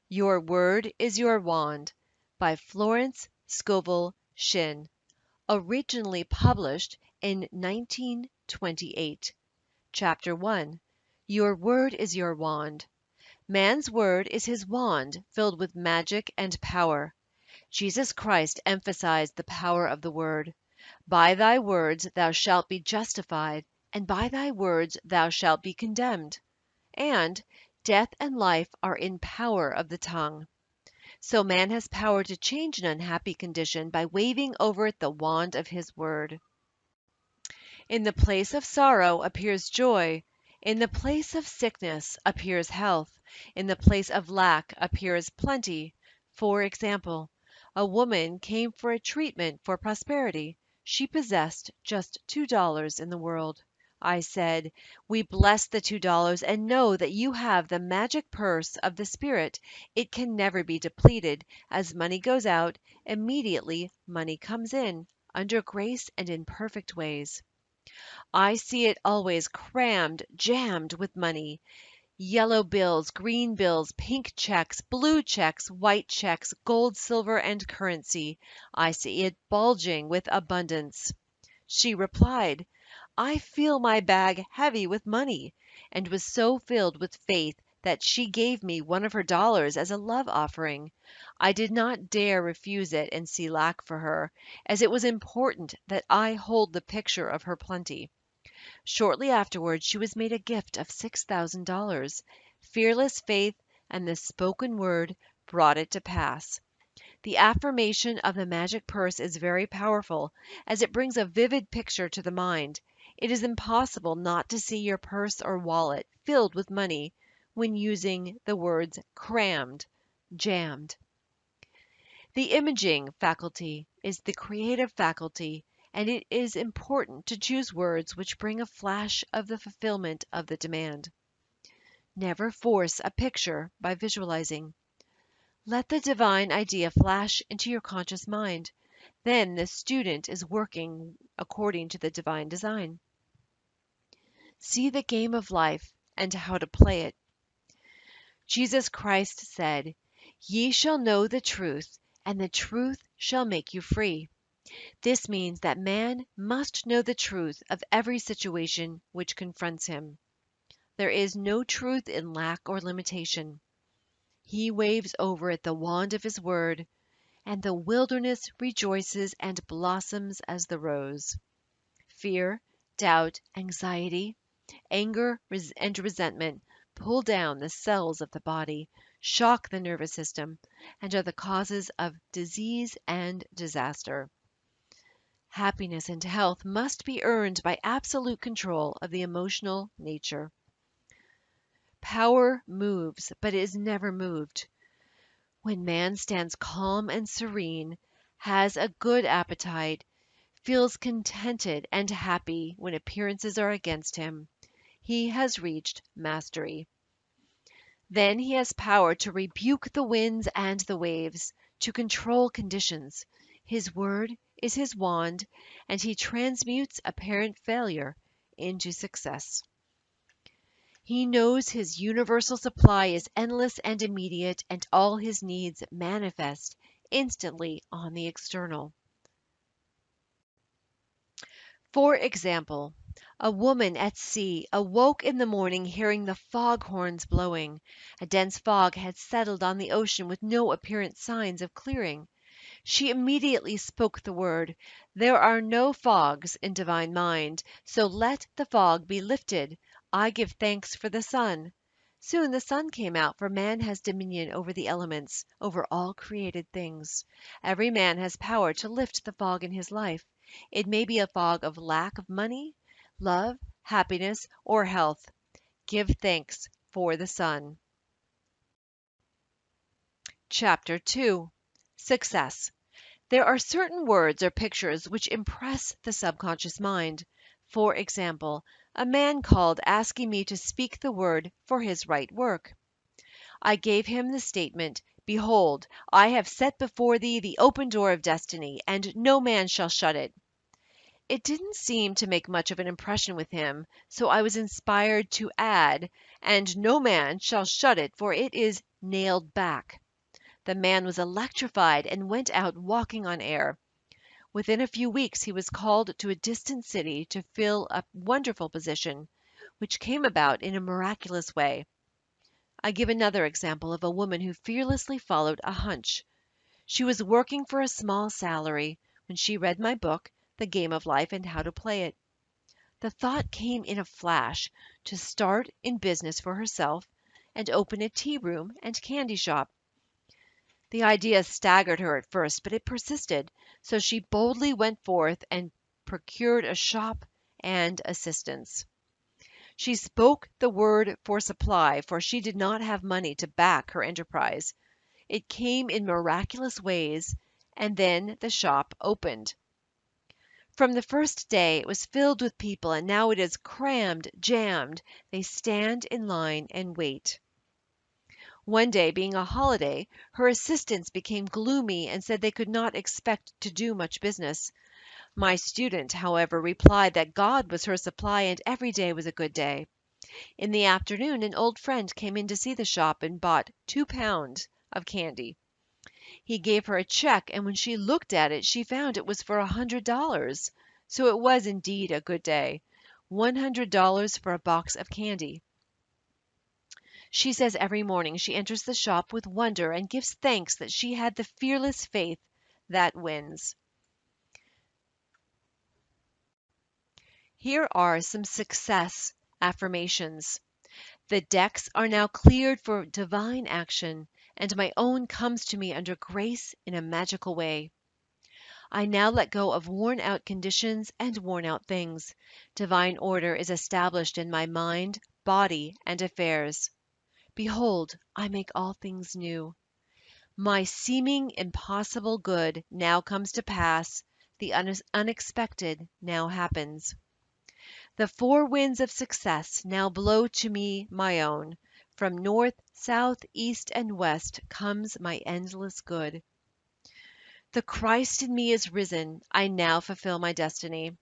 Your Word is Your Wand by Florence Scovel Shinn, originally published in 1928. Chapter 1. Your Word is Your Wand. Man's word is his wand filled with magic and power. Jesus Christ emphasized the power of the word. By thy words thou shalt be justified, and by thy words thou shalt be condemned. And death and life are in power of the tongue. So man has power to change an unhappy condition by waving over it the wand of his word. In the place of sorrow appears joy. In the place of sickness appears health. In the place of lack appears plenty. For example, a woman came for a treatment for prosperity. She possessed just $2 in the world. I said, "We bless the $2 and know that you have the magic purse of the Spirit. It can never be depleted. As money goes out, immediately money comes in, under grace and in perfect ways. I see it always crammed, jammed with money. Yellow bills, green bills, pink checks, blue checks, white checks, gold, silver, and currency. I see it bulging with abundance." She replied, "I feel my bag heavy with money," and was so filled with faith that she gave me one of her dollars as a love offering. I did not dare refuse it and see lack for her, as it was important that I hold the picture of her plenty. Shortly afterwards she was made a gift of $6,000. Fearless faith and the spoken word brought it to pass. The affirmation of the magic purse is very powerful, as it brings a vivid picture to the mind. It is impossible not to see your purse or wallet filled with money when using the words crammed, jammed. The imaging faculty is the creative faculty, and it is important to choose words which bring a flash of the fulfillment of the demand. Never force a picture by visualizing. Let the divine idea flash into your conscious mind. Then the student is working according to the divine design. See the game of life and how to play it. Jesus Christ said, "Ye shall know the truth, and the truth shall make you free." This means that man must know the truth of every situation which confronts him. There is no truth in lack or limitation. He waves over it the wand of his word, and the wilderness rejoices and blossoms as the rose. Fear, doubt, anxiety, anger, and resentment pull down the cells of the body, shock the nervous system, and are the causes of disease and disaster. Happiness and health must be earned by absolute control of the emotional nature. Power moves, but is never moved. When man stands calm and serene, has a good appetite, feels contented and happy when appearances are against him, he has reached mastery. Then he has power to rebuke the winds and the waves, to control conditions. His word is his wand, and he transmutes apparent failure into success. He knows his universal supply is endless and immediate, and all his needs manifest instantly on the external. For example, a woman at sea awoke in the morning hearing the fog horns blowing. A dense fog had settled on the ocean with no apparent signs of clearing. She immediately spoke the word, "There are no fogs in divine mind, so let the fog be lifted. I give thanks for the sun." Soon the sun came out, for man has dominion over the elements, over all created things. Every man has power to lift the fog in his life. It may be a fog of lack of money, love, happiness, or health. Give thanks for the sun. Chapter 2. Success. There are certain words or pictures which impress the subconscious mind. For example, a man called asking me to speak the word for his right work. I gave him the statement, "Behold, I have set before thee the open door of destiny, and no man shall shut it." It didn't seem to make much of an impression with him, so I was inspired to add, "And no man shall shut it, for it is nailed back. The man was electrified and went out walking on air. Within a few weeks he was called to a distant city to fill a wonderful position, which came about in a miraculous way. I give another example of a woman who fearlessly followed a hunch. She was working for a small salary when she read my book, The Game of Life and How to Play It. The thought came in a flash to start in business for herself and open a tea room and candy shop. The idea staggered her at first, but it persisted, so she boldly went forth and procured a shop and assistants. She spoke the word for supply, for she did not have money to back her enterprise. It came in miraculous ways, and then the shop opened. From the first day it was filled with people, and now it is crammed, jammed. They stand in line and wait. One day, being a holiday, her assistants became gloomy and said they could not expect to do much business. My student, however, replied that God was her supply and every day was a good day. In the afternoon an old friend came in to see the shop and bought 2 pounds of candy. He gave her a check, and when she looked at it she found it was for $100. So it was indeed a good day. $100 for a box of candy. She says every morning she enters the shop with wonder and gives thanks that she had the fearless faith that wins. Here are some success affirmations. The decks are now cleared for divine action, and my own comes to me under grace in a magical way. I now let go of worn-out conditions and worn-out things. Divine order is established in my mind, body, and affairs. Behold, I make all things new. My seeming impossible good now comes to pass. The unexpected now happens. The four winds of success now blow to me my own. From north, south, east, and west comes my endless good. The Christ in me is risen. I now fulfill my destiny.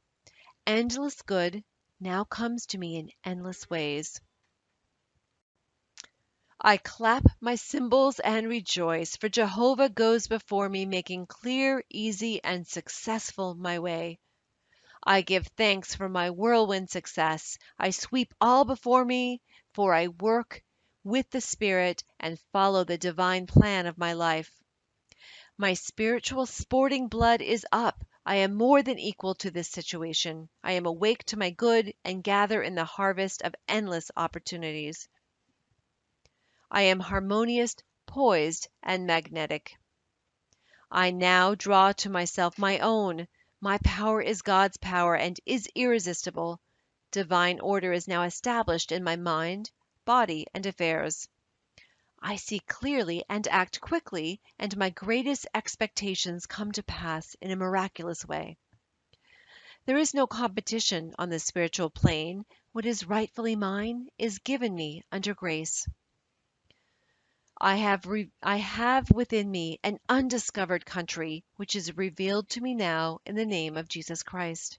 Endless good now comes to me in endless ways. I clap my cymbals and rejoice, for Jehovah goes before me, making clear, easy, and successful my way. I give thanks for my whirlwind success. I sweep all before me, for I work with the Spirit and follow the divine plan of my life. My spiritual sporting blood is up. I am more than equal to this situation. I am awake to my good and gather in the harvest of endless opportunities. I am harmonious, poised, and magnetic. I now draw to myself my own. My power is God's power and is irresistible. Divine order is now established in my mind, body, and affairs. I see clearly and act quickly, and my greatest expectations come to pass in a miraculous way. There is no competition on the spiritual plane. What is rightfully mine is given me under grace. I have within me an undiscovered country, which is revealed to me now in the name of Jesus Christ.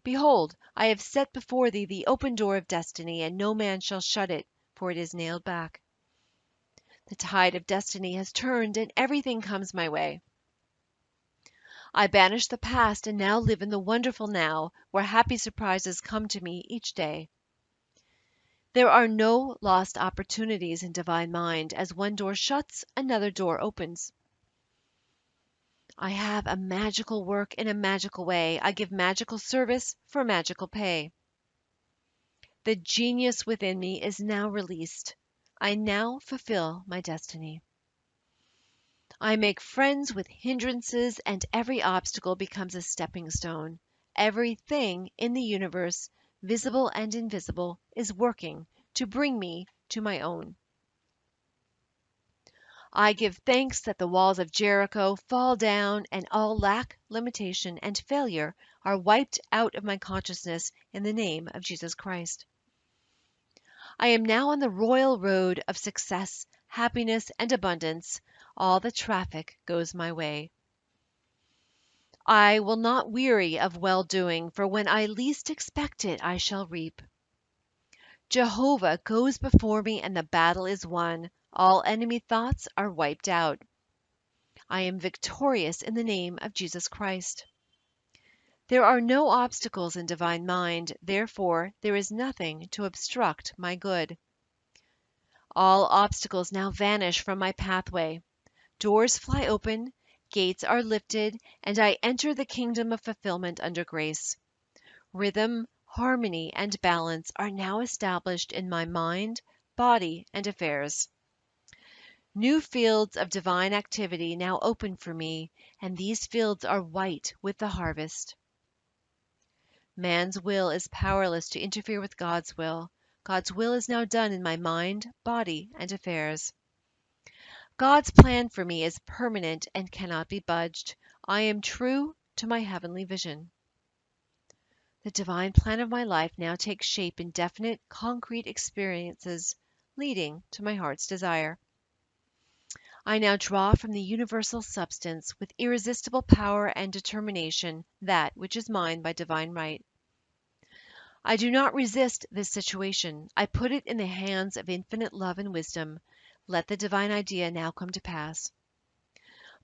Behold, I have set before thee the open door of destiny, and no man shall shut it, for it is nailed back. The tide of destiny has turned, and everything comes my way. I banish the past and now live in the wonderful now, where happy surprises come to me each day. There are no lost opportunities in divine mind. As one door shuts, another door opens. I have a magical work in a magical way. I give magical service for magical pay. The genius within me is now released. I now fulfill my destiny. I make friends with hindrances, and every obstacle becomes a stepping stone. Everything in the universe, visible and invisible, is working to bring me to my own. I give thanks that the walls of Jericho fall down, and all lack, limitation, and failure are wiped out of my consciousness in the name of Jesus Christ. I am now on the royal road of success, happiness, and abundance. All the traffic goes my way. I will not weary of well-doing, for when I least expect it, I shall reap. Jehovah goes before me, and the battle is won. All enemy thoughts are wiped out. I am victorious in the name of Jesus Christ. There are no obstacles in divine mind, therefore there is nothing to obstruct my good. All obstacles now vanish from my pathway. Doors fly open, gates are lifted, and I enter the kingdom of fulfillment under grace. Rhythm, harmony, and balance are now established in my mind, body, and affairs. New fields of divine activity now open for me, and these fields are white with the harvest. Man's will is powerless to interfere with God's will. God's will is now done in my mind, body, and affairs. God's plan for me is permanent and cannot be budged. I am true to my heavenly vision. The divine plan of my life now takes shape in definite, concrete experiences, leading to my heart's desire. I now draw from the universal substance, with irresistible power and determination, that which is mine by divine right. I do not resist this situation. I put it in the hands of infinite love and wisdom. Let the divine idea now come to pass.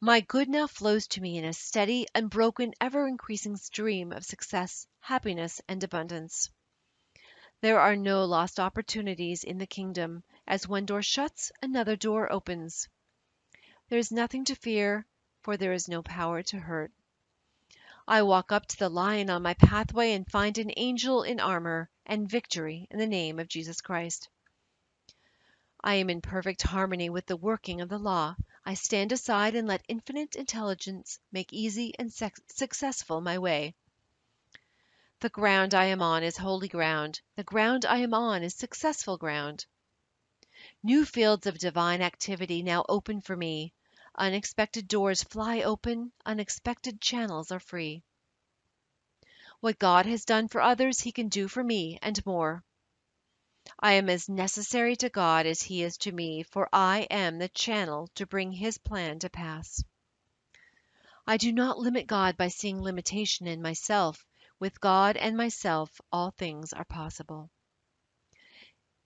My good now flows to me in a steady, unbroken, ever-increasing stream of success, happiness, and abundance. There are no lost opportunities in the kingdom. As one door shuts, another door opens. There is nothing to fear, for there is no power to hurt. I walk up to the lion on my pathway and find an angel in armor and victory in the name of Jesus Christ. I am in perfect harmony with the working of the law. I stand aside and let infinite intelligence make easy and successful my way. The ground I am on is holy ground. The ground I am on is successful ground. New fields of divine activity now open for me. Unexpected doors fly open, unexpected channels are free. What God has done for others, He can do for me, and more. I am as necessary to God as He is to me, for I am the channel to bring His plan to pass. I do not limit God by seeing limitation in myself. With God and myself, all things are possible.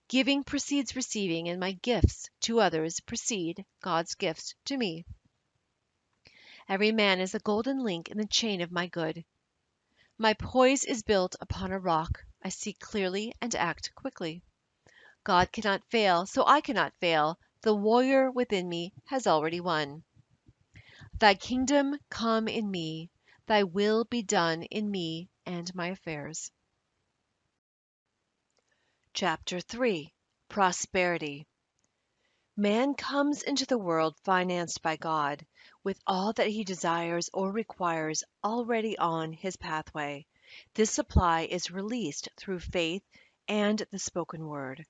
Giving precedes receiving, and my gifts to others precede God's gifts to me. Every man is a golden link in the chain of my good. My poise is built upon a rock. I see clearly and act quickly. God cannot fail, so I cannot fail. The warrior within me has already won. Thy kingdom come in me. Thy will be done in me and my affairs. Chapter 3. Prosperity. Man comes into the world financed by God, with all that he desires or requires already on his pathway. This supply is released through faith and the spoken word.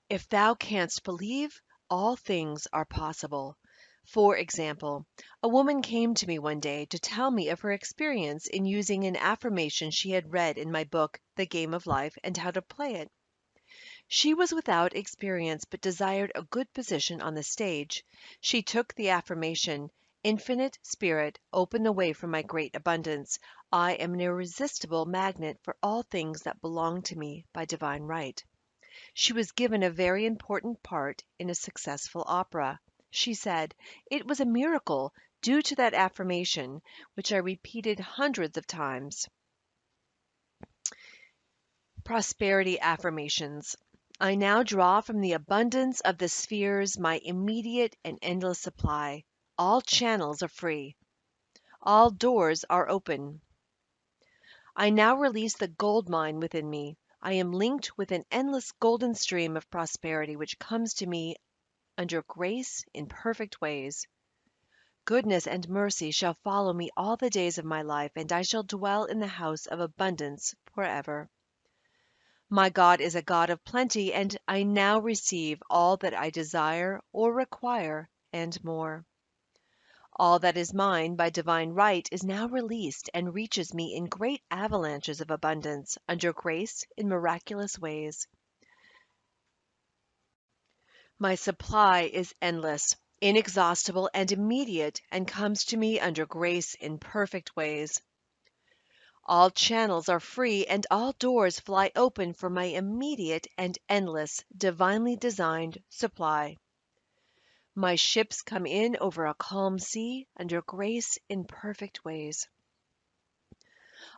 If thou canst believe, all things are possible. For example, a woman came to me one day to tell me of her experience in using an affirmation she had read in my book, The Game of Life, and how to play it. She was without experience, but desired a good position on the stage. She took the affirmation, "Infinite Spirit, open the way for my great abundance. I am an irresistible magnet for all things that belong to me by divine right." She was given a very important part in a successful opera. She said, "It was a miracle due to that affirmation, which I repeated hundreds of times." Prosperity affirmations. I now draw from the abundance of the spheres my immediate and endless supply. All channels are free. All doors are open. I now release the gold mine within me. I am linked with an endless golden stream of prosperity which comes to me under grace in perfect ways. Goodness and mercy shall follow me all the days of my life, and I shall dwell in the house of abundance forever. My God is a God of plenty, and I now receive all that I desire or require, and more. All that is mine by divine right is now released and reaches me in great avalanches of abundance, under grace in miraculous ways. My supply is endless, inexhaustible, and immediate, and comes to me under grace in perfect ways. All channels are free and all doors fly open for my immediate and endless, divinely designed supply. My ships come in over a calm sea under grace in perfect ways.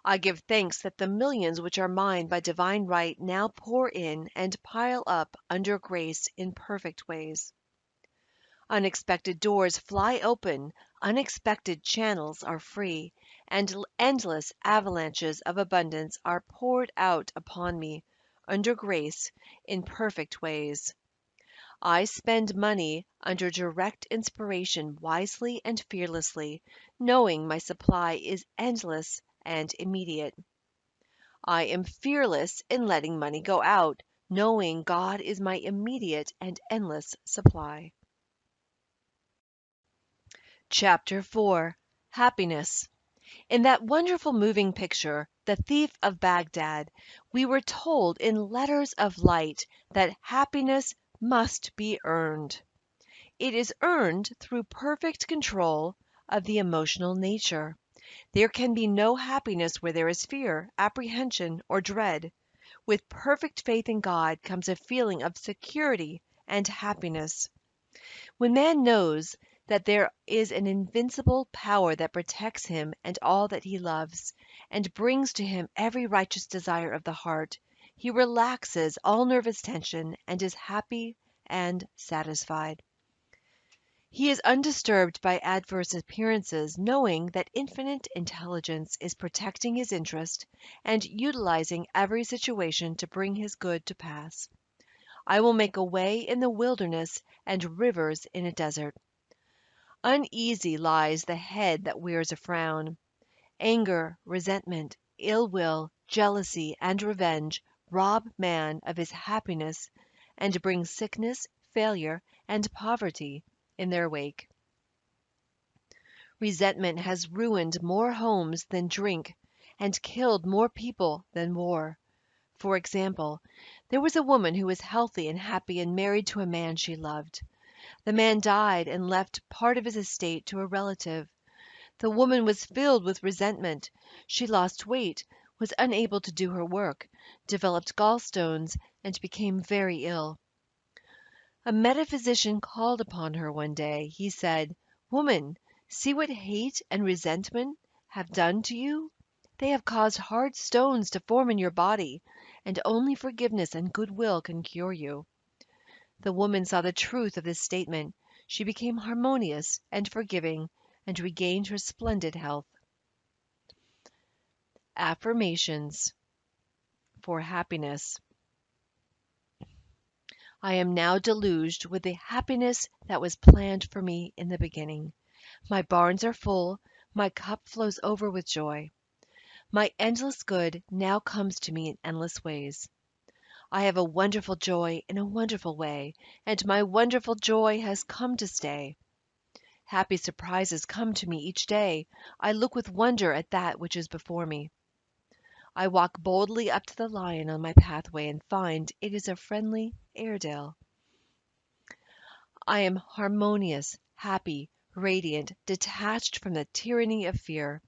I give thanks that the millions which are mine by divine right now pour in and pile up under grace in perfect ways. Unexpected doors fly open, unexpected channels are free, and endless avalanches of abundance are poured out upon me under grace in perfect ways. I spend money under direct inspiration wisely and fearlessly, knowing my supply is endless and immediate. I am fearless in letting money go out, knowing God is my immediate and endless supply. Chapter 4. Happiness. In that wonderful moving picture, The Thief of Baghdad, we were told in letters of light that happiness must be earned. It is earned through perfect control of the emotional nature. There can be no happiness where there is fear, apprehension, or dread. With perfect faith in God comes a feeling of security and happiness. When man knows that there is an invincible power that protects him and all that he loves, and brings to him every righteous desire of the heart, he relaxes all nervous tension and is happy and satisfied. He is undisturbed by adverse appearances, knowing that infinite intelligence is protecting his interest and utilizing every situation to bring his good to pass. I will make a way in the wilderness and rivers in a desert. Uneasy lies the head that wears a frown. Anger, resentment, ill will, jealousy, and revenge rob man of his happiness and bring sickness, failure, and poverty in their wake. Resentment has ruined more homes than drink and killed more people than war. For example, there was a woman who was healthy and happy and married to a man she loved. The man died and left part of his estate to a relative. The woman was filled with resentment. She lost weight, was unable to do her work, developed gallstones, and became very ill. A metaphysician called upon her one day. He said, "Woman, see what hate and resentment have done to you. They have caused hard stones to form in your body, and only forgiveness and goodwill can cure you." The woman saw the truth of this statement. She became harmonious and forgiving, and regained her splendid health. Affirmations for happiness. I am now deluged with the happiness that was planned for me in the beginning. My barns are full, my cup flows over with joy. My endless good now comes to me in endless ways. I have a wonderful joy in a wonderful way, and my wonderful joy has come to stay. Happy surprises come to me each day. I look with wonder at that which is before me. I walk boldly up to the lion on my pathway and find it is a friendly Airedale. I am harmonious, happy, radiant, detached from the tyranny of fear.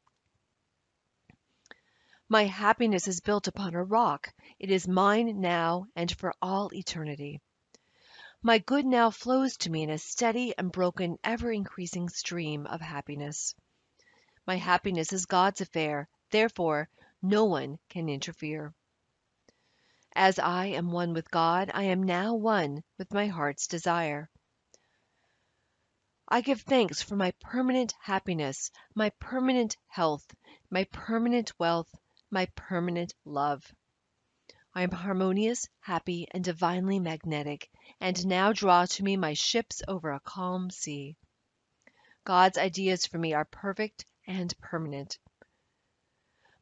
My happiness is built upon a rock. It is mine now and for all eternity. My good now flows to me in a steady, unbroken, ever-increasing stream of happiness. My happiness is God's affair, therefore no one can interfere. As I am one with God, I am now one with my heart's desire. I give thanks for my permanent happiness, my permanent health, my permanent wealth, my permanent love. I am harmonious, happy, and divinely magnetic, and now draw to me my ships over a calm sea. God's ideas for me are perfect and permanent.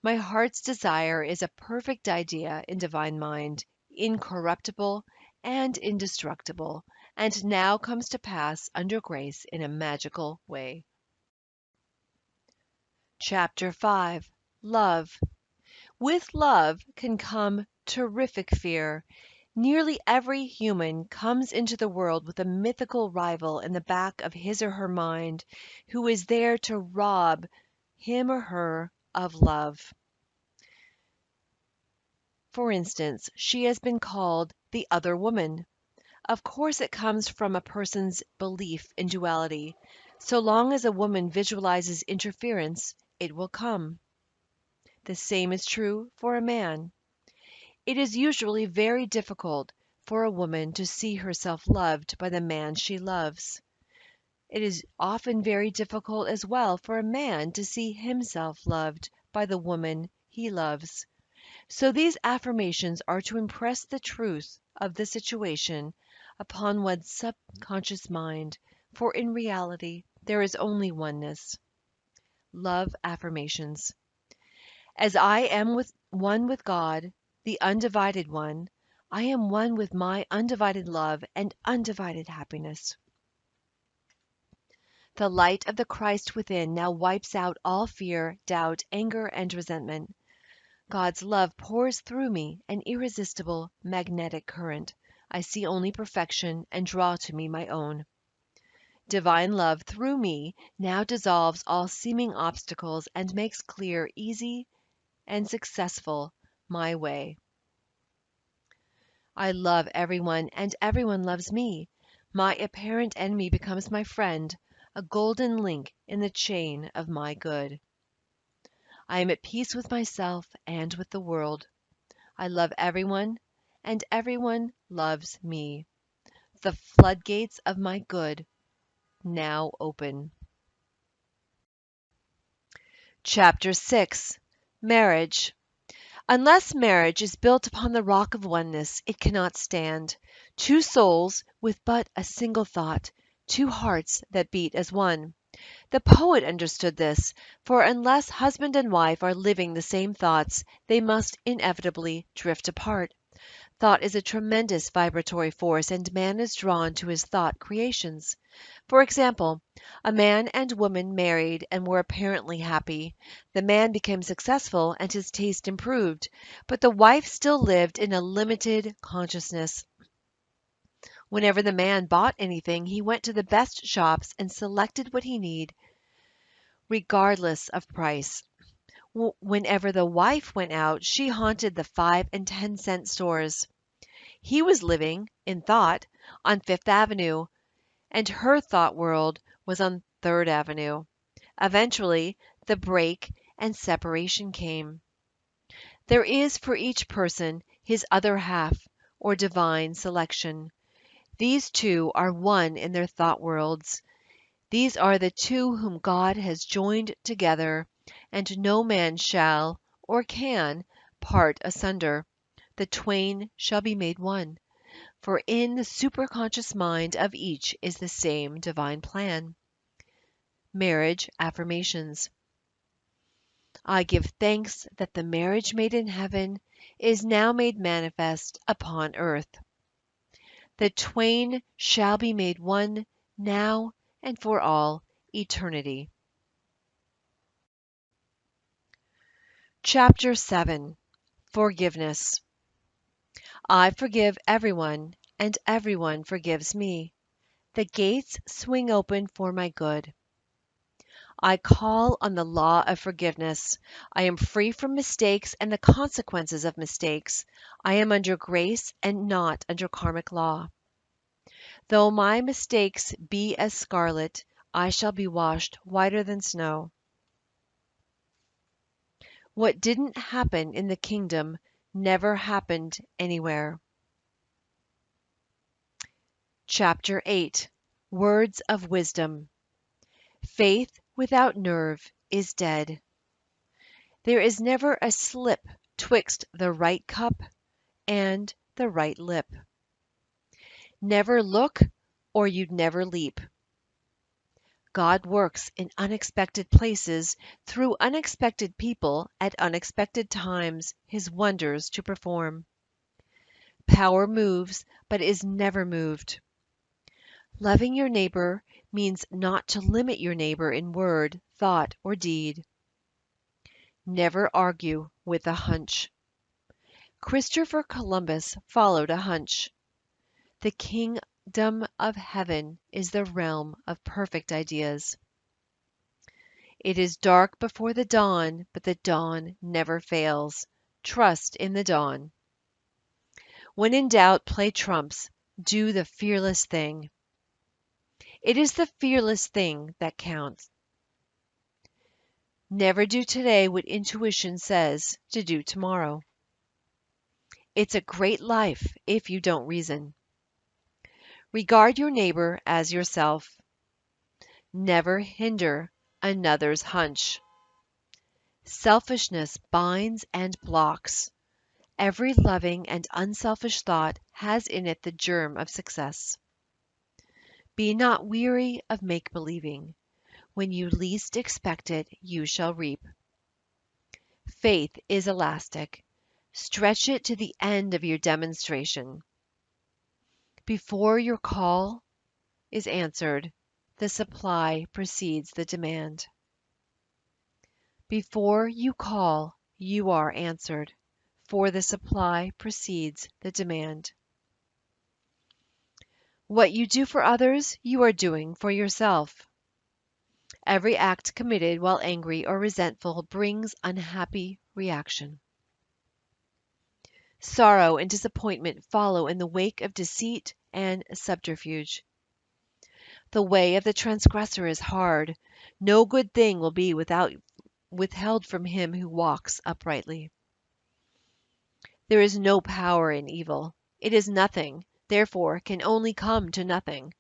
My heart's desire is a perfect idea in divine mind, incorruptible and indestructible, and now comes to pass under grace in a magical way. Chapter 5. Love. With love can come terrific fear. Nearly every human comes into the world with a mythical rival in the back of his or her mind who is there to rob him or her of love. For instance, she has been called the other woman. Of course, it comes from a person's belief in duality. So long as a woman visualizes interference, it will come. The same is true for a man. It is usually very difficult for a woman to see herself loved by the man she loves. It is often very difficult as well for a man to see himself loved by the woman he loves. So these affirmations are to impress the truth of the situation upon one's subconscious mind, for in reality there is only oneness. Love affirmations. As I am one with God, the undivided one, I am one with my undivided love and undivided happiness. The light of the Christ within now wipes out all fear, doubt, anger, and resentment. God's love pours through me, an irresistible magnetic current. I see only perfection and draw to me my own. Divine love through me now dissolves all seeming obstacles and makes clear, easy, and successful my way. I love everyone, and everyone loves me. My apparent enemy becomes my friend, a golden link in the chain of my good. I am at peace with myself and with the world. I love everyone, and everyone loves me. The floodgates of my good now open. Chapter 6. Marriage. Unless marriage is built upon the rock of oneness, it cannot stand. Two souls with but a single thought, two hearts that beat as one. The poet understood this, for unless husband and wife are living the same thoughts, they must inevitably drift apart. Thought is a tremendous vibratory force, and man is drawn to his thought creations. For example, a man and woman married and were apparently happy. The man became successful and his taste improved, but the wife still lived in a limited consciousness. Whenever the man bought anything, he went to the best shops and selected what he needed, regardless of price. Whenever the wife went out, she haunted the 5 and 10-cent stores. He was living, in thought, on Fifth Avenue, and her thought world was on Third Avenue. Eventually, the break and separation came. There is for each person his other half, or divine selection. These two are one in their thought worlds. These are the two whom God has joined together, and no man shall, or can, part asunder. The twain shall be made one. For in the superconscious mind of each is the same divine plan. Marriage affirmations. I give thanks that the marriage made in heaven is now made manifest upon earth. The twain shall be made one now and for all eternity. Chapter 7. Forgiveness. I forgive everyone, and everyone forgives me. The gates swing open for my good. I call on the law of forgiveness. I am free from mistakes and the consequences of mistakes. I am under grace and not under karmic law. Though my mistakes be as scarlet, I shall be washed whiter than snow. What didn't happen in the kingdom never happened anywhere. Chapter 8. Words of Wisdom. Faith without nerve is dead. There is never a slip twixt the right cup and the right lip. Never look, or you'd never leap. God works in unexpected places, through unexpected people, at unexpected times, his wonders to perform. Power moves, but is never moved. Loving your neighbor means not to limit your neighbor in word, thought, or deed. Never argue with a hunch. Christopher Columbus followed a hunch. The kingdom of heaven is the realm of perfect ideas. It is dark before the dawn, but the dawn never fails. Trust in the dawn. When in doubt, play trumps. Do the fearless thing. It is the fearless thing that counts. Never do today what intuition says to do tomorrow. It's a great life if you don't reason. Regard your neighbor as yourself. Never hinder another's hunch. Selfishness binds and blocks. Every loving and unselfish thought has in it the germ of success. Be not weary of make-believing. When you least expect it, you shall reap. Faith is elastic. Stretch it to the end of your demonstration. Before your call is answered, the supply precedes the demand. Before you call, you are answered, for the supply precedes the demand. What you do for others, you are doing for yourself. Every act committed while angry or resentful brings unhappy reaction. Sorrow and disappointment follow in the wake of deceit and subterfuge. The way of the transgressor is hard. No good thing will be withheld from him who walks uprightly. There is no power in evil. It is nothing, therefore can only come to nothing.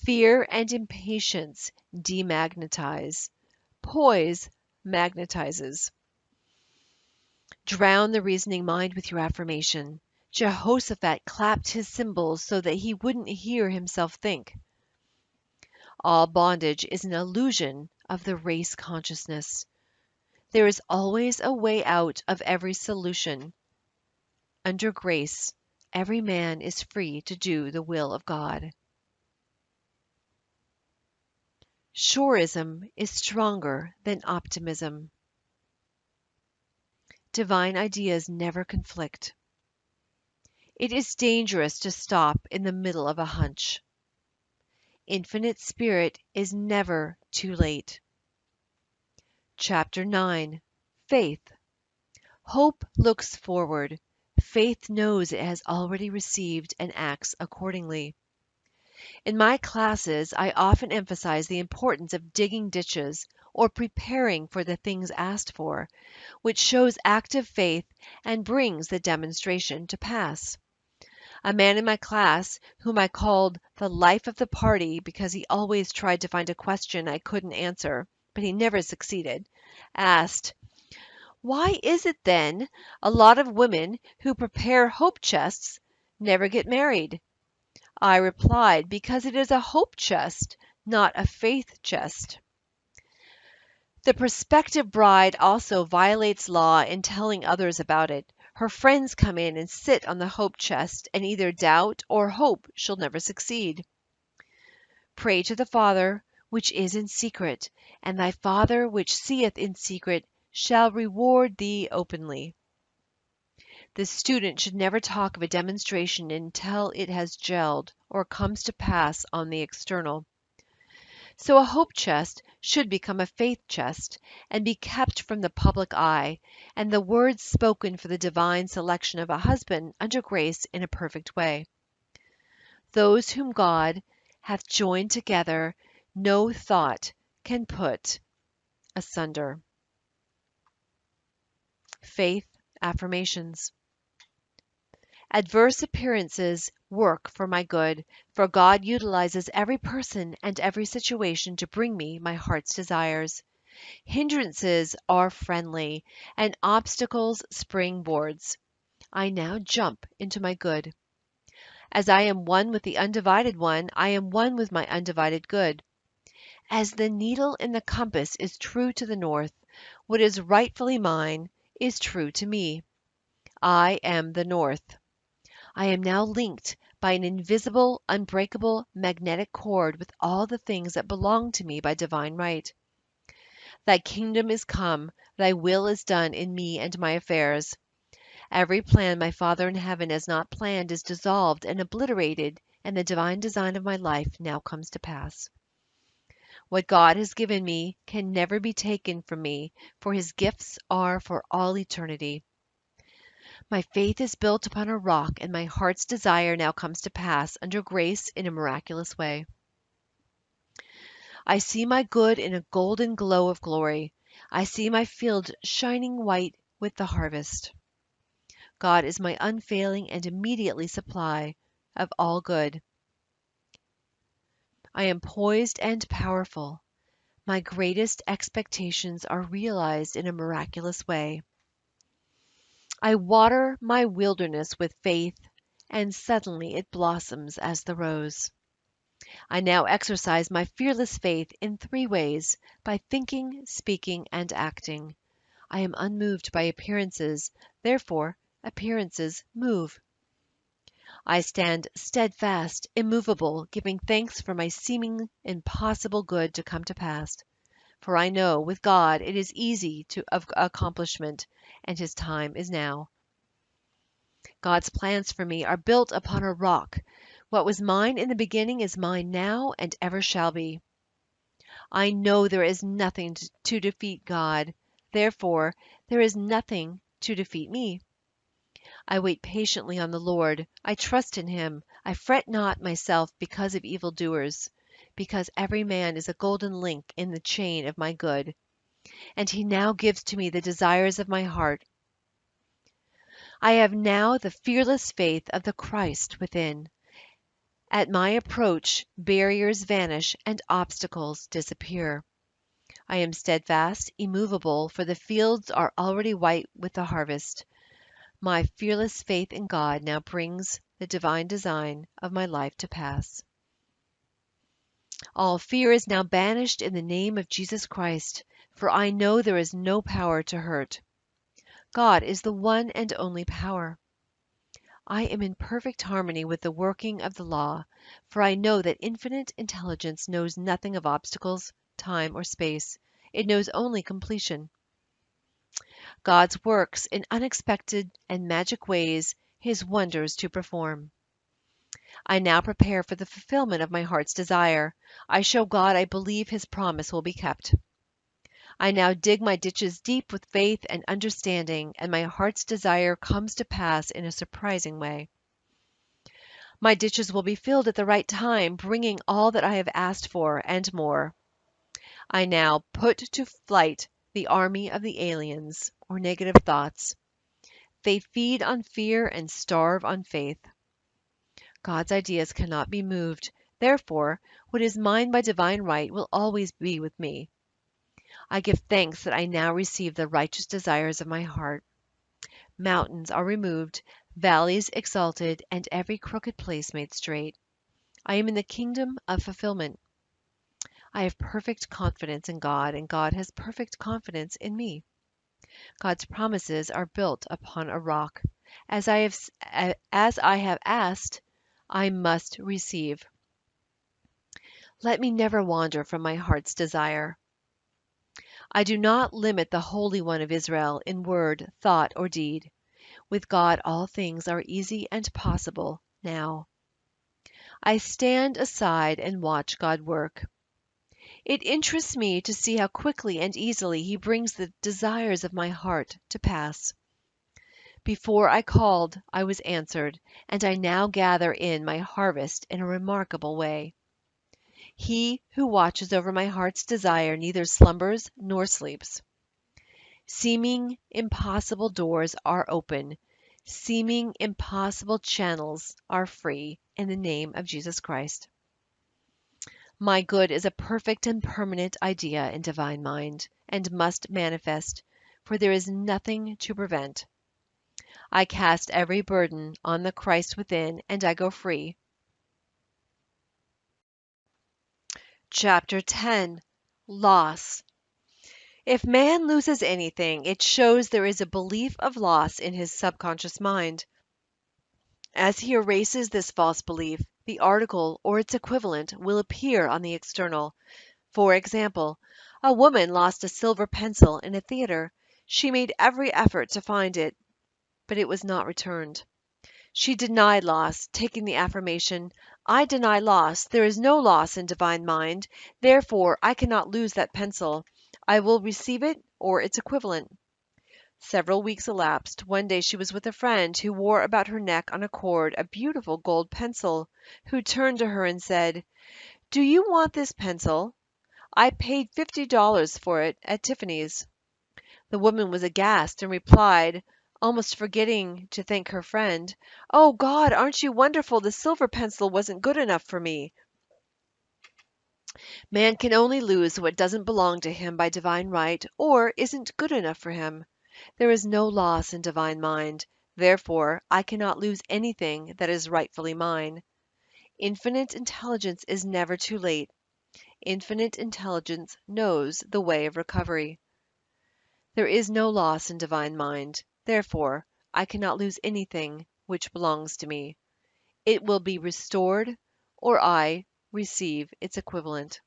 Fear and impatience demagnetize. Poise magnetizes. Drown the reasoning mind with your affirmation. Jehoshaphat clapped his cymbals so that he wouldn't hear himself think. All bondage is an illusion of the race consciousness. There is always a way out of every solution. Under grace, every man is free to do the will of God. Surism is stronger than optimism. Divine ideas never conflict. It is dangerous to stop in the middle of a hunch. Infinite Spirit is never too late. Chapter 9. Faith. Hope looks forward. Faith knows it has already received and acts accordingly. In my classes, I often emphasize the importance of digging ditches or preparing for the things asked for, which shows active faith and brings the demonstration to pass. A man in my class, whom I called the life of the party because he always tried to find a question I couldn't answer, but he never succeeded, asked, "Why is it then a lot of women who prepare hope chests never get married?" I replied, because it is a hope chest, not a faith chest. The prospective bride also violates law in telling others about it. Her friends come in and sit on the hope chest and either doubt or hope she'll never succeed. Pray to the Father which is in secret, and thy Father which seeth in secret shall reward thee openly. The student should never talk of a demonstration until it has gelled or comes to pass on the external. So a hope chest should become a faith chest and be kept from the public eye, and the words spoken for the divine selection of a husband under grace in a perfect way. Those whom God hath joined together, no thought can put asunder. Faith Affirmations. Adverse appearances work for my good, for God utilizes every person and every situation to bring me my heart's desires. Hindrances are friendly, and obstacles springboards. I now jump into my good. As I am one with the undivided one, I am one with my undivided good. As the needle in the compass is true to the north, what is rightfully mine is true to me. I am the north. I am now linked by an invisible, unbreakable magnetic cord with all the things that belong to me by divine right. Thy kingdom is come, thy will is done in me and my affairs. Every plan my Father in heaven has not planned is dissolved and obliterated, and the divine design of my life now comes to pass. What God has given me can never be taken from me, for his gifts are for all eternity. My faith is built upon a rock, and my heart's desire now comes to pass under grace in a miraculous way. I see my good in a golden glow of glory. I see my field shining white with the harvest. God is my unfailing and immediately supply of all good. I am poised and powerful. My greatest expectations are realized in a miraculous way. I water my wilderness with faith, and suddenly it blossoms as the rose. I now exercise my fearless faith in 3 ways: by thinking, speaking, and acting. I am unmoved by appearances, therefore appearances move. I stand steadfast, immovable, giving thanks for my seeming impossible good to come to pass. For I know with God it is easy of accomplishment, and his time is now. God's plans for me are built upon a rock. What was mine in the beginning is mine now and ever shall be. I know there is nothing to defeat God. Therefore, there is nothing to defeat me. I wait patiently on the Lord. I trust in him. I fret not myself because of evildoers, because every man is a golden link in the chain of my good, and he now gives to me the desires of my heart. I have now the fearless faith of the Christ within. At my approach, barriers vanish and obstacles disappear. I am steadfast, immovable, for the fields are already white with the harvest. My fearless faith in God now brings the divine design of my life to pass. All fear is now banished in the name of Jesus Christ, for I know there is no power to hurt. God is the one and only power. I am in perfect harmony with the working of the law, for I know that infinite intelligence knows nothing of obstacles, time, or space. It knows only completion. God's works in unexpected and magic ways his wonders to perform. I now prepare for the fulfillment of my heart's desire. I show God I believe his promise will be kept. I now dig my ditches deep with faith and understanding, and my heart's desire comes to pass in a surprising way. My ditches will be filled at the right time, bringing all that I have asked for and more. I now put to flight the army of the aliens, or negative thoughts. They feed on fear and starve on faith. God's ideas cannot be moved. Therefore, what is mine by divine right will always be with me. I give thanks that I now receive the righteous desires of my heart. Mountains are removed, valleys exalted, and every crooked place made straight. I am in the kingdom of fulfillment. I have perfect confidence in God, and God has perfect confidence in me. God's promises are built upon a rock. As I have asked, I must receive. Let me never wander from my heart's desire. I do not limit the Holy One of Israel in word, thought, or deed. With God all things are easy and possible now. I stand aside and watch God work. It interests me to see how quickly and easily he brings the desires of my heart to pass. Before I called, I was answered, and I now gather in my harvest in a remarkable way. He who watches over my heart's desire neither slumbers nor sleeps. Seeming impossible doors are open. Seeming impossible channels are free in the name of Jesus Christ. My good is a perfect and permanent idea in divine mind, and must manifest, for there is nothing to prevent. I cast every burden on the Christ within, and I go free. Chapter 10. Loss. If man loses anything, it shows there is a belief of loss in his subconscious mind. As he erases this false belief, the article or its equivalent will appear on the external. For example, a woman lost a silver pencil in a theater. She made every effort to find it, but it was not returned. She denied loss, taking the affirmation, "I deny loss. There is no loss in divine mind. Therefore, I cannot lose that pencil. I will receive it or its equivalent." Several weeks elapsed. One day she was with a friend who wore about her neck on a cord a beautiful gold pencil, who turned to her and said, "Do you want this pencil? I paid $50 for it at Tiffany's." The woman was aghast and replied, almost forgetting to thank her friend, "Oh God, aren't you wonderful? The silver pencil wasn't good enough for me." Man can only lose what doesn't belong to him by divine right or isn't good enough for him. There is no loss in divine mind. Therefore, I cannot lose anything that is rightfully mine. Infinite intelligence is never too late. Infinite intelligence knows the way of recovery. There is no loss in divine mind. Therefore, I cannot lose anything which belongs to me. It will be restored, or I receive its equivalent.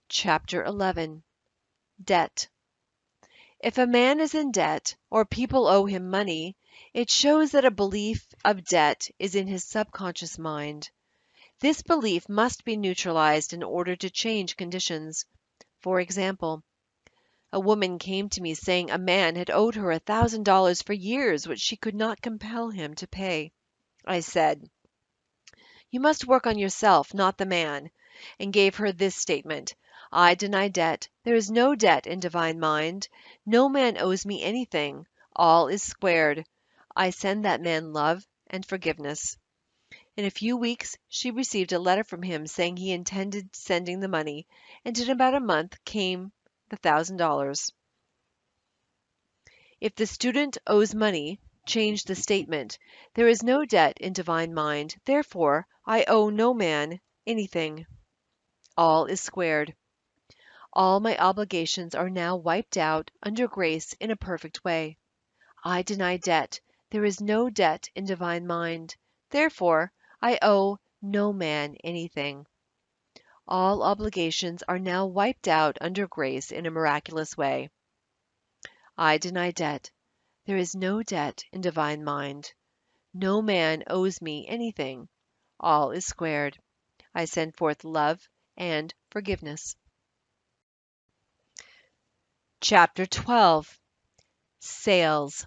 Chapter 11. Debt. If a man is in debt, or people owe him money, it shows that a belief of debt is in his subconscious mind. This belief must be neutralized in order to change conditions. For example, a woman came to me saying a man had owed her $1,000 for years, which she could not compel him to pay. I said, "You must work on yourself, not the man," and gave her this statement: "I deny debt. There is no debt in divine mind. No man owes me anything. All is squared. I send that man love and forgiveness." In a few weeks she received a letter from him saying he intended sending the money, and in about a month came the $1,000. If the student owes money, change the statement: "There is no debt in divine mind. Therefore, I owe no man anything. All is squared. All my obligations are now wiped out under grace in a perfect way. I deny debt. There is no debt in divine mind. Therefore, I owe no man anything. All obligations are now wiped out under grace in a miraculous way. I deny debt. There is no debt in divine mind. No man owes me anything. All is squared. I send forth love and forgiveness." Chapter 12. Sales.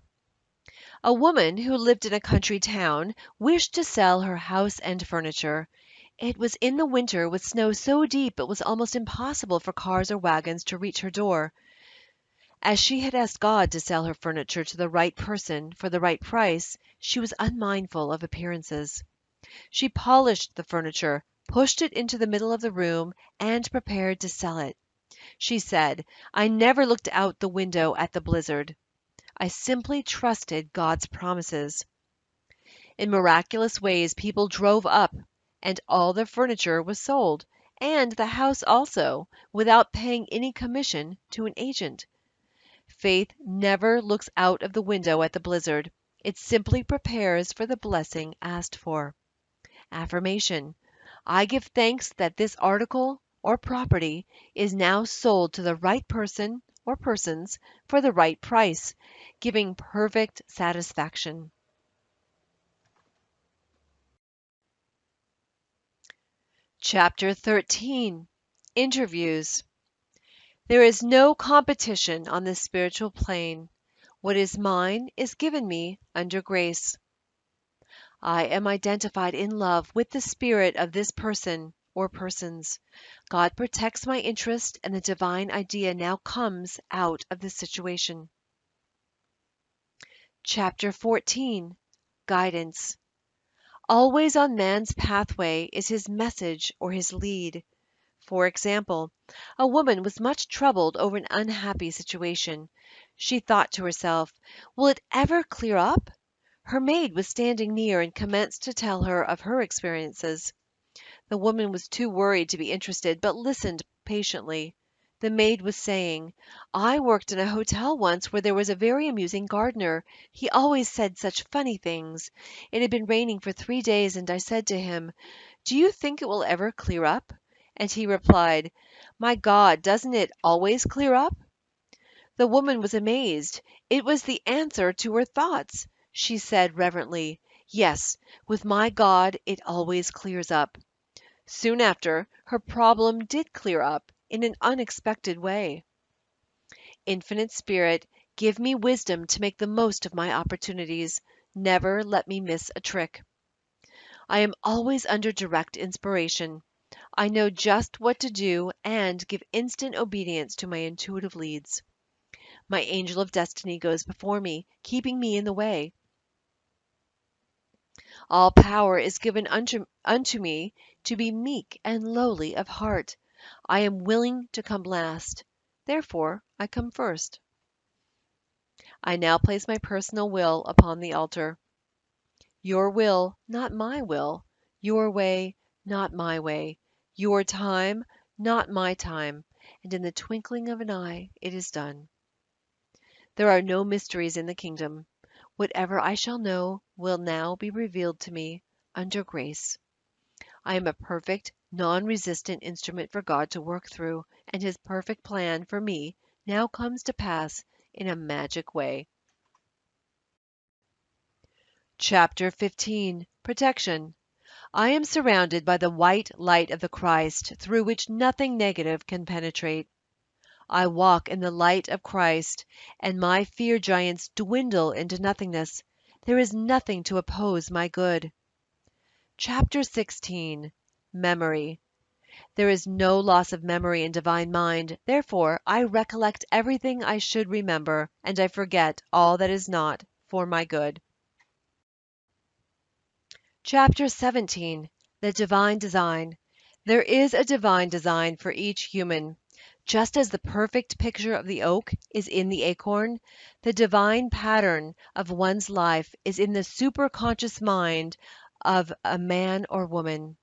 A woman who lived in a country town wished to sell her house and furniture. It was in the winter, with snow so deep it was almost impossible for cars or wagons to reach her door. As she had asked God to sell her furniture to the right person for the right price, she was unmindful of appearances. She polished the furniture, pushed it into the middle of the room, and prepared to sell it. She said, "I never looked out the window at the blizzard. I simply trusted God's promises." In miraculous ways people drove up, and all the furniture was sold, and the house also, without paying any commission to an agent. Faith never looks out of the window at the blizzard. It simply prepares for the blessing asked for. Affirmation: I give thanks that this article or property is now sold to the right person or persons for the right price, giving perfect satisfaction. Chapter 13. Interviews. There is no competition on the spiritual plane. What is mine is given me under grace. I am identified in love with the spirit of this person or persons. God protects my interest, and the divine idea now comes out of the situation. Chapter 14. Guidance. Always on man's pathway is his message or his lead. For example, a woman was much troubled over an unhappy situation. She thought to herself, "Will it ever clear up?" Her maid was standing near and commenced to tell her of her experiences. The woman was too worried to be interested, but listened patiently. The maid was saying, "I worked in a hotel once where there was a very amusing gardener. He always said such funny things. It had been raining for 3 days, and I said to him, 'Do you think it will ever clear up?' And he replied, 'My God, doesn't it always clear up?' The woman was amazed. It was the answer to her thoughts. She said reverently, 'Yes, with my God it always clears up.' Soon after, her problem did clear up in an unexpected way. Infinite Spirit Give me wisdom to make the most of my opportunities. Never let me miss a trick. I am always under direct inspiration. I know just what to do and give instant obedience to my intuitive leads. My angel of destiny goes before me, keeping me in the way. All power is given unto me to be meek and lowly of heart. I am willing to come last. Therefore, I come first. I now place my personal will upon the altar. Your will, not my will. Your way, not my way. Your time, not my time. And in the twinkling of an eye, it is done. There are no mysteries in the kingdom. Whatever I shall know will now be revealed to me under grace. I am a perfect, non-resistant instrument for God to work through, and his perfect plan for me now comes to pass in a magic way. Chapter 15. Protection. I am surrounded by the white light of the Christ, through which nothing negative can penetrate. I walk in the light of Christ, and my fear giants dwindle into nothingness. There is nothing to oppose my good. Chapter 16. Memory. There is no loss of memory in divine mind. Therefore, I recollect everything I should remember, and I forget all that is not, for my good. Chapter 17. The Divine Design. There is a divine design for each human. Just as the perfect picture of the oak is in the acorn, the divine pattern of one's life is in the superconscious mind of a man or woman.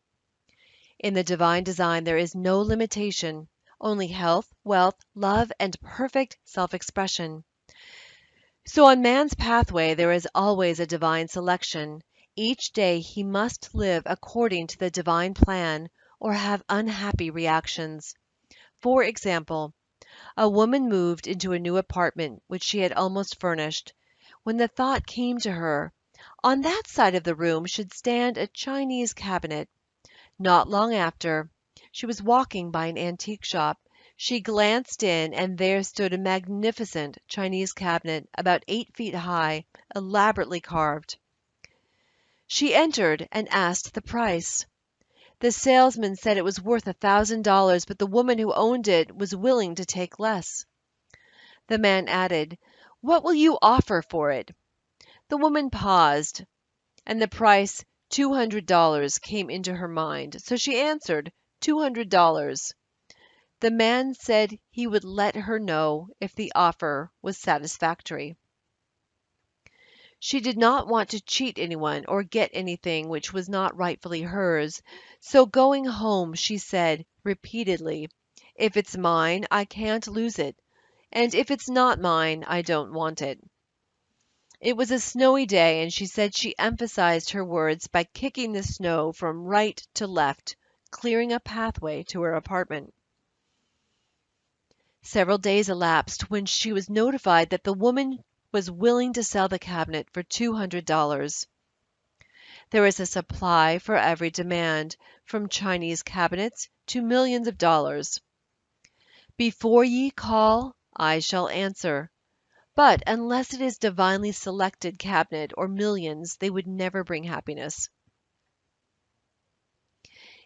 In the divine design there is no limitation, only health, wealth, love, and perfect self-expression. So on man's pathway there is always a divine selection. Each day he must live according to the divine plan or have unhappy reactions. For example, a woman moved into a new apartment which she had almost furnished, when the thought came to her, on that side of the room should stand a Chinese cabinet. Not long after, she was walking by an antique shop. She glanced in, and there stood a magnificent Chinese cabinet, about 8 feet high, elaborately carved. She entered and asked the price. The salesman said it was worth $1,000, but the woman who owned it was willing to take less. The man added, "What will you offer for it?" The woman paused, and the price $200 came into her mind, so she answered, $200. The man said he would let her know if the offer was satisfactory. She did not want to cheat anyone or get anything which was not rightfully hers, so going home she said, repeatedly, "If it's mine, I can't lose it, and if it's not mine, I don't want it." It was a snowy day, and she said she emphasized her words by kicking the snow from right to left, clearing a pathway to her apartment. Several days elapsed when she was notified that the woman was willing to sell the cabinet for $200. There is a supply for every demand, from Chinese cabinets to millions of dollars. Before ye call, I shall answer. But unless it is divinely selected cabinet or millions, they would never bring happiness.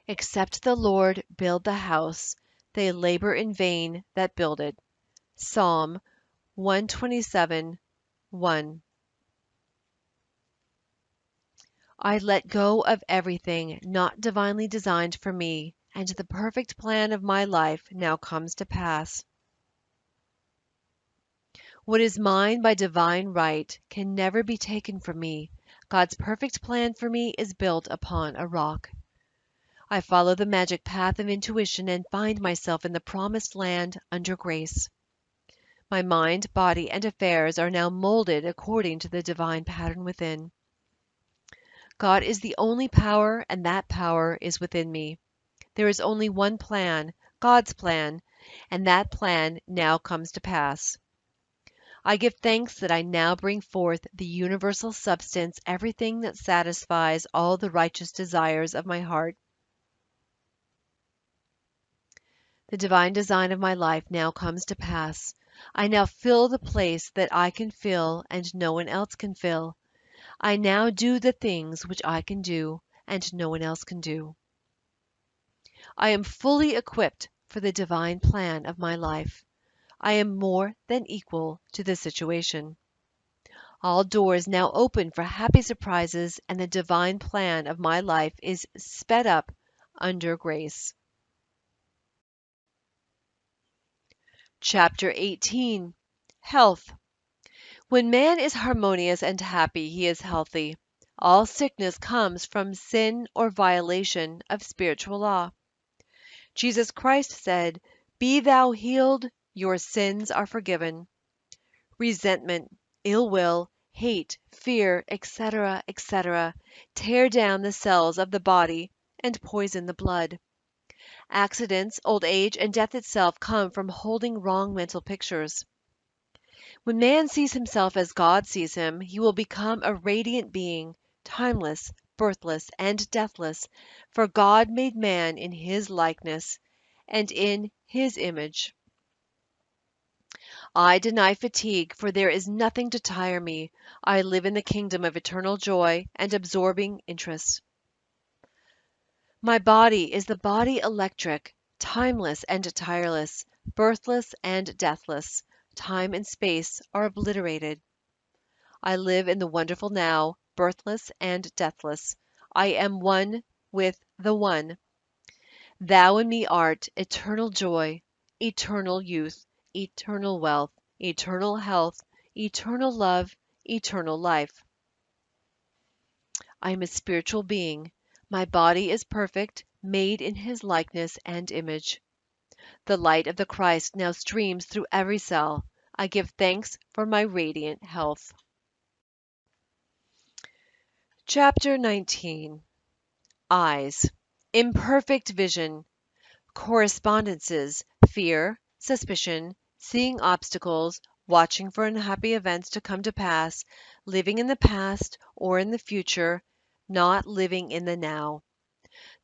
Except the Lord build the house, they labor in vain that build it. Psalm 127:1. I let go of everything not divinely designed for me, and the perfect plan of my life now comes to pass. What is mine by divine right can never be taken from me. God's perfect plan for me is built upon a rock. I follow the magic path of intuition and find myself in the promised land under grace. My mind, body, and affairs are now molded according to the divine pattern within. God is the only power, and that power is within me. There is only one plan, God's plan, and that plan now comes to pass. I give thanks that I now bring forth the universal substance, everything that satisfies all the righteous desires of my heart. The divine design of my life now comes to pass. I now fill the place that I can fill and no one else can fill. I now do the things which I can do and no one else can do. I am fully equipped for the divine plan of my life. I am more than equal to the situation. All doors now open for happy surprises, and the divine plan of my life is sped up under grace. Chapter 18. Health. When man is harmonious and happy, he is healthy. All sickness comes from sin or violation of spiritual law. Jesus Christ said, "Be thou healed, your sins are forgiven." Resentment, ill will, hate, fear, etc., etc., tear down the cells of the body and poison the blood. Accidents, old age, and death itself come from holding wrong mental pictures. When man sees himself as God sees him, he will become a radiant being, timeless, birthless, and deathless, for God made man in his likeness and in his image. I deny fatigue, for there is nothing to tire me. I live in the kingdom of eternal joy and absorbing interest. My body is the body electric, timeless and tireless, birthless and deathless. Time and space are obliterated. I live in the wonderful now, birthless and deathless. I am one with the One. Thou in me art eternal joy, eternal youth, eternal wealth, eternal health, eternal love, eternal life. I am a spiritual being. My body is perfect, made in his likeness and image. The light of the Christ now streams through every cell. I give thanks for my radiant health. Chapter 19. Eyes. Imperfect vision. Correspondences, fear, suspicion, seeing obstacles, watching for unhappy events to come to pass, living in the past or in the future, not living in the now.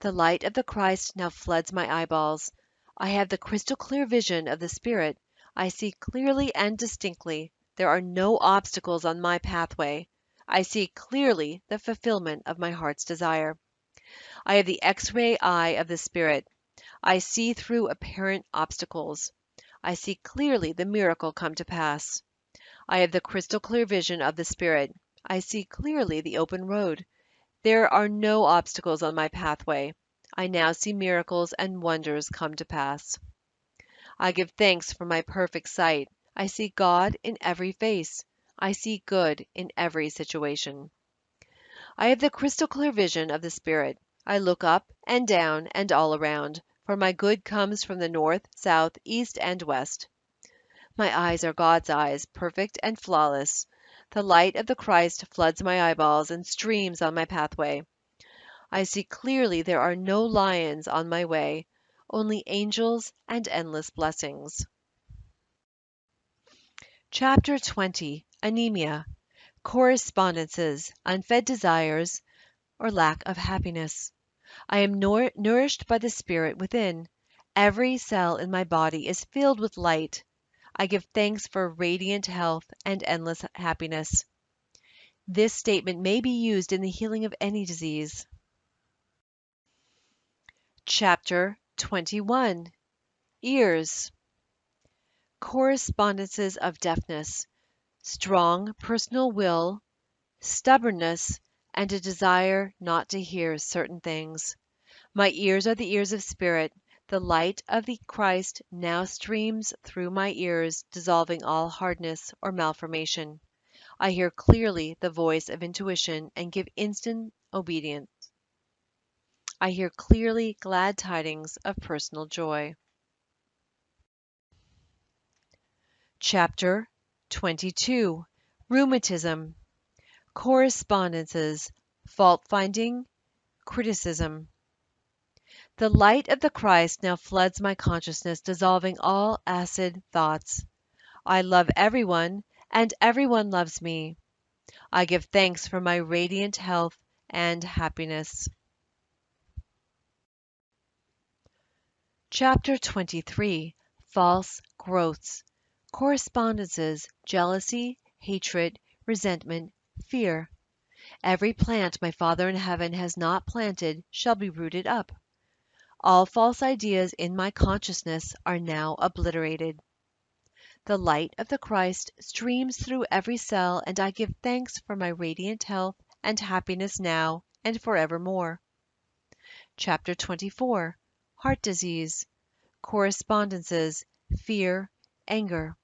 The light of the Christ now floods my eyeballs. I have the crystal clear vision of the Spirit. I see clearly and distinctly. There are no obstacles on my pathway. I see clearly the fulfillment of my heart's desire. I have the X-ray eye of the Spirit. I see through apparent obstacles. I see clearly the miracle come to pass. I have the crystal clear vision of the Spirit. I see clearly the open road. There are no obstacles on my pathway. I now see miracles and wonders come to pass. I give thanks for my perfect sight. I see God in every face. I see good in every situation. I have the crystal clear vision of the Spirit. I look up and down and all around, for my good comes from the north, south, east, and west. My eyes are God's eyes, perfect and flawless. The light of the Christ floods my eyeballs and streams on my pathway. I see clearly there are no lions on my way, only angels and endless blessings. Chapter 20. Anemia. Correspondences, unfed desires, or lack of happiness. I am nourished by the Spirit within. Every cell in my body is filled with light. I give thanks for radiant health and endless happiness. This statement may be used in the healing of any disease. Chapter 21. Ears. Correspondences of deafness, strong personal will, stubbornness, and a desire not to hear certain things. My ears are the ears of spirit. The light of the Christ now streams through my ears, dissolving all hardness or malformation. I hear clearly the voice of intuition and give instant obedience. I hear clearly glad tidings of personal joy. Chapter 22. Rheumatism. Correspondences, fault-finding, criticism. The light of the Christ now floods my consciousness, dissolving all acid thoughts. I love everyone, and everyone loves me. I give thanks for my radiant health and happiness. Chapter 23. False growths. Correspondences, jealousy, hatred, resentment, fear. Every plant my Father in heaven has not planted shall be rooted up. All false ideas in my consciousness are now obliterated. The light of the Christ streams through every cell, and I give thanks for my radiant health and happiness now and forevermore. Chapter 24. Heart Disease. Correspondences, fear, anger.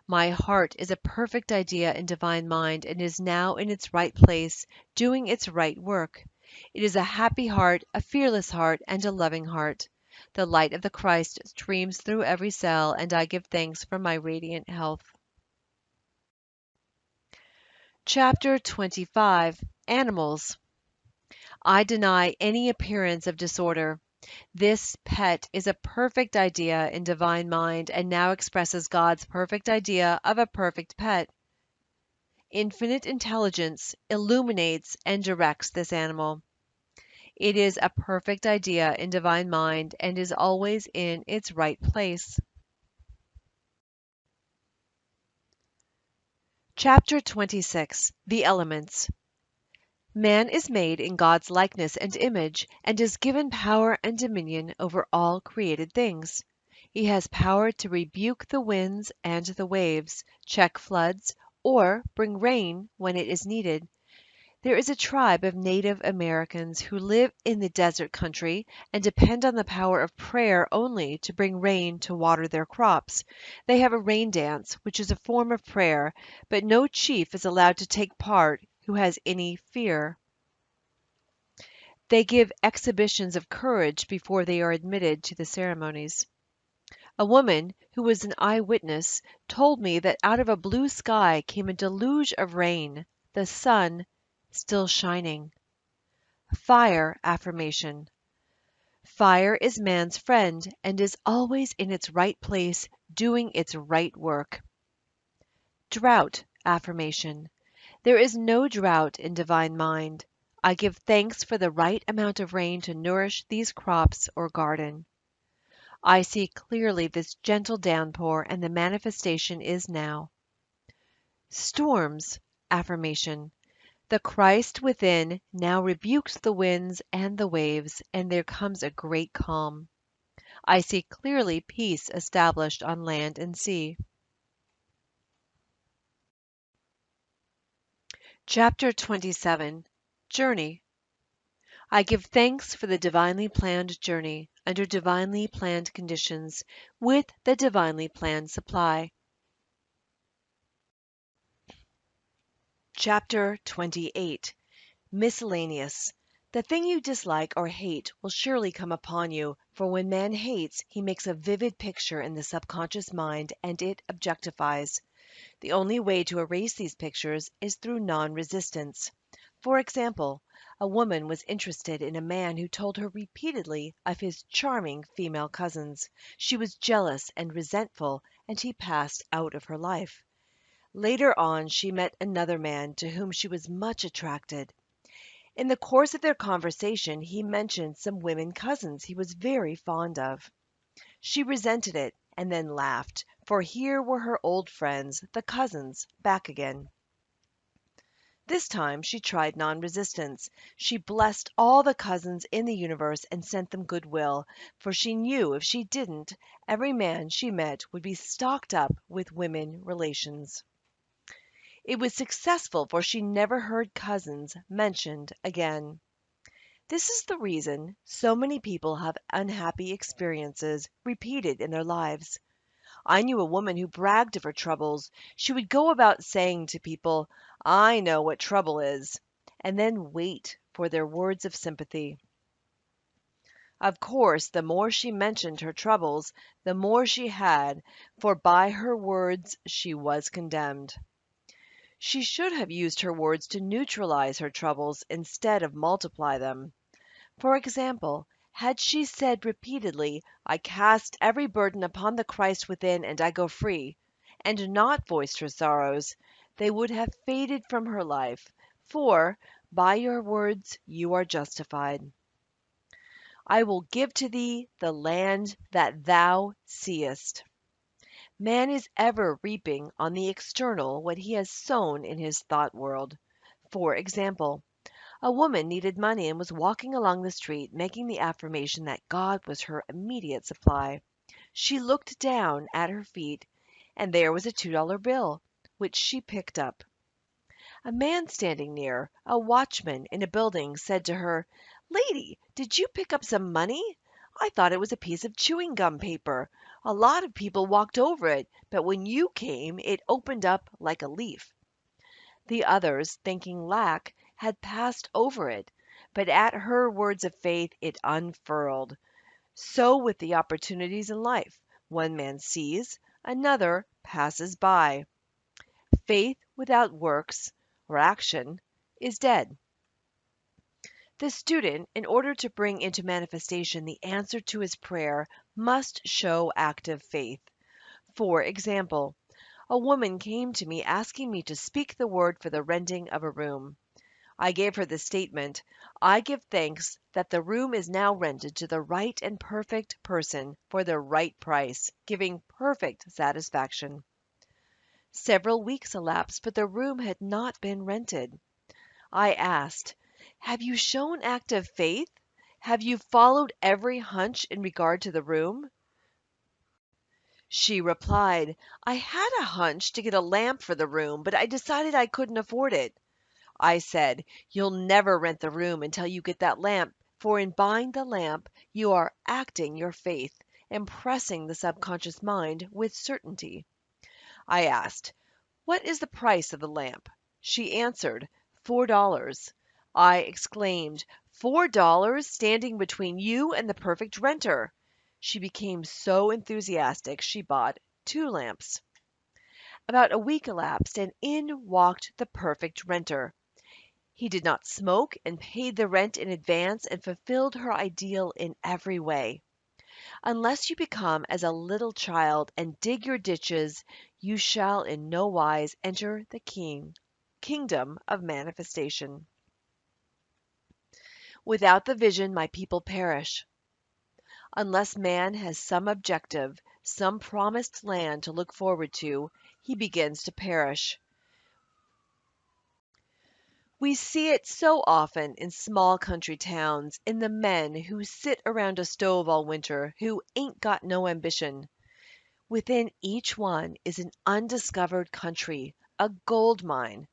My heart is a perfect idea in divine mind and is now in its right place, doing its right work. It is a happy heart, a fearless heart, and a loving heart. The light of the Christ streams through every cell, and I give thanks for my radiant health. Chapter 25. Animals. I deny any appearance of disorder. This pet is a perfect idea in divine mind and now expresses God's perfect idea of a perfect pet. Infinite intelligence illuminates and directs this animal. It is a perfect idea in divine mind and is always in its right place. Chapter 26. The Elements. Man is made in God's likeness and image, and is given power and dominion over all created things. He has power to rebuke the winds and the waves, check floods, or bring rain when it is needed. There is a tribe of Native Americans who live in the desert country and depend on the power of prayer only to bring rain to water their crops. They have a rain dance, which is a form of prayer, but no chief is allowed to take part who has any fear. They give exhibitions of courage before they are admitted to the ceremonies. A woman, who was an eyewitness, told me that out of a blue sky came a deluge of rain, the sun still shining. Fire Affirmation. Fire is man's friend and is always in its right place, doing its right work. Drought Affirmation. There is no drought in divine mind. I give thanks for the right amount of rain to nourish these crops or garden. I see clearly this gentle downpour, and the manifestation is now. Storms Affirmation. The Christ within now rebukes the winds and the waves, and there comes a great calm. I see clearly peace established on land and sea. Chapter 27. Journey. I give thanks for the divinely planned journey, under divinely planned conditions, with the divinely planned supply. Chapter 28. Miscellaneous. The thing you dislike or hate will surely come upon you, for when man hates, he makes a vivid picture in the subconscious mind and it objectifies. The only way to erase these pictures is through non-resistance. For example, a woman was interested in a man who told her repeatedly of his charming female cousins. She was jealous and resentful, and he passed out of her life. Later on she met another man to whom she was much attracted. In the course of their conversation he mentioned some women cousins he was very fond of. She resented it, and then laughed, for here were her old friends, the cousins, back again. This time she tried non-resistance. She blessed all the cousins in the universe and sent them goodwill, for she knew if she didn't, every man she met would be stocked up with women relations. It was successful, for she never heard cousins mentioned again. This is the reason so many people have unhappy experiences repeated in their lives. I knew a woman who bragged of her troubles. She would go about saying to people, "I know what trouble is," and then wait for their words of sympathy. Of course, the more she mentioned her troubles, the more she had, for by her words she was condemned. She should have used her words to neutralize her troubles instead of multiply them. For example, had she said repeatedly, "I cast every burden upon the Christ within, and I go free," and not voiced her sorrows, they would have faded from her life, for by your words you are justified. I will give to thee the land that thou seest. Man is ever reaping on the external what he has sown in his thought world. For example, a woman needed money and was walking along the street making the affirmation that God was her immediate supply. She looked down at her feet, and there was a $2 bill, which she picked up. A man standing near, a watchman in a building, said to her, "Lady, did you pick up some money? I thought it was a piece of chewing gum paper. A lot of people walked over it, but when you came, it opened up like a leaf." The others, thinking lack, had passed over it, but at her words of faith it unfurled. So with the opportunities in life. One man sees, another passes by. Faith without works or action is dead. The student, in order to bring into manifestation the answer to his prayer, must show active faith. For example, a woman came to me asking me to speak the word for the renting of a room. I gave her the statement, "I give thanks that the room is now rented to the right and perfect person for the right price, giving perfect satisfaction." Several weeks elapsed, but the room had not been rented. I asked, "Have you shown active faith? Have you followed every hunch in regard to the room?" She replied, "I had a hunch to get a lamp for the room, but I decided I couldn't afford it." I said, "You'll never rent the room until you get that lamp, for in buying the lamp you are acting your faith, impressing the subconscious mind with certainty." I asked, "What is the price of the lamp?" She answered, $4. I exclaimed, "$4 standing between you and the perfect renter!" She became so enthusiastic she bought 2 lamps. About a week elapsed, and in walked the perfect renter. He did not smoke and paid the rent in advance and fulfilled her ideal in every way. Unless you become as a little child and dig your ditches, you shall in no wise enter the kingdom of manifestation. Without the vision, my people perish. Unless man has some objective, some promised land to look forward to, he begins to perish. We see it so often in small country towns, in the men who sit around a stove all winter, who ain't got no ambition. Within each one is an undiscovered country, a gold mine.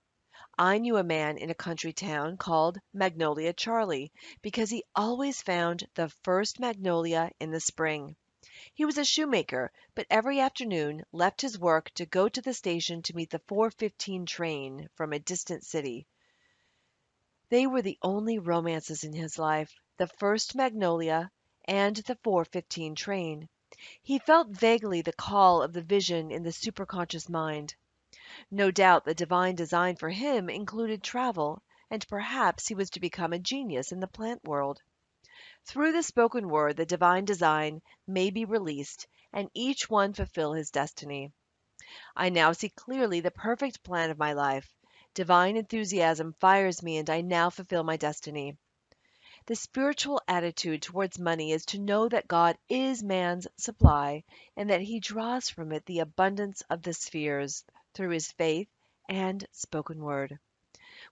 I knew a man in a country town called Magnolia Charlie because he always found the first magnolia in the spring. He was a shoemaker, but every afternoon left his work to go to the station to meet the 4:15 train from a distant city. They were the only romances in his life, the first magnolia and the 4:15 train. He felt vaguely the call of the vision in the superconscious mind. No doubt the divine design for him included travel, and perhaps he was to become a genius in the plant world. Through the spoken word, the divine design may be released, and each one fulfill his destiny. I now see clearly the perfect plan of my life. Divine enthusiasm fires me, and I now fulfill my destiny. The spiritual attitude towards money is to know that God is man's supply, and that he draws from it the abundance of the spheres through his faith and spoken word.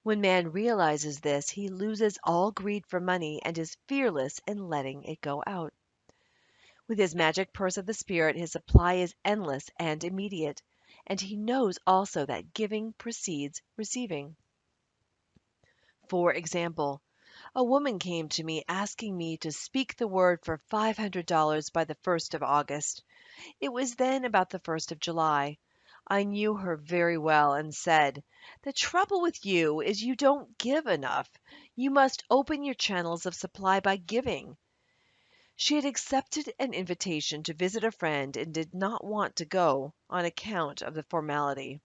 When man realizes this, he loses all greed for money and is fearless in letting it go out. With his magic purse of the spirit, his supply is endless and immediate, and he knows also that giving precedes receiving. For example, a woman came to me asking me to speak the word for $500 by the 1st of August. It was then about the 1st of July. I knew her very well and said, "The trouble with you is you don't give enough. You must open your channels of supply by giving." She had accepted an invitation to visit a friend and did not want to go on account of the formality.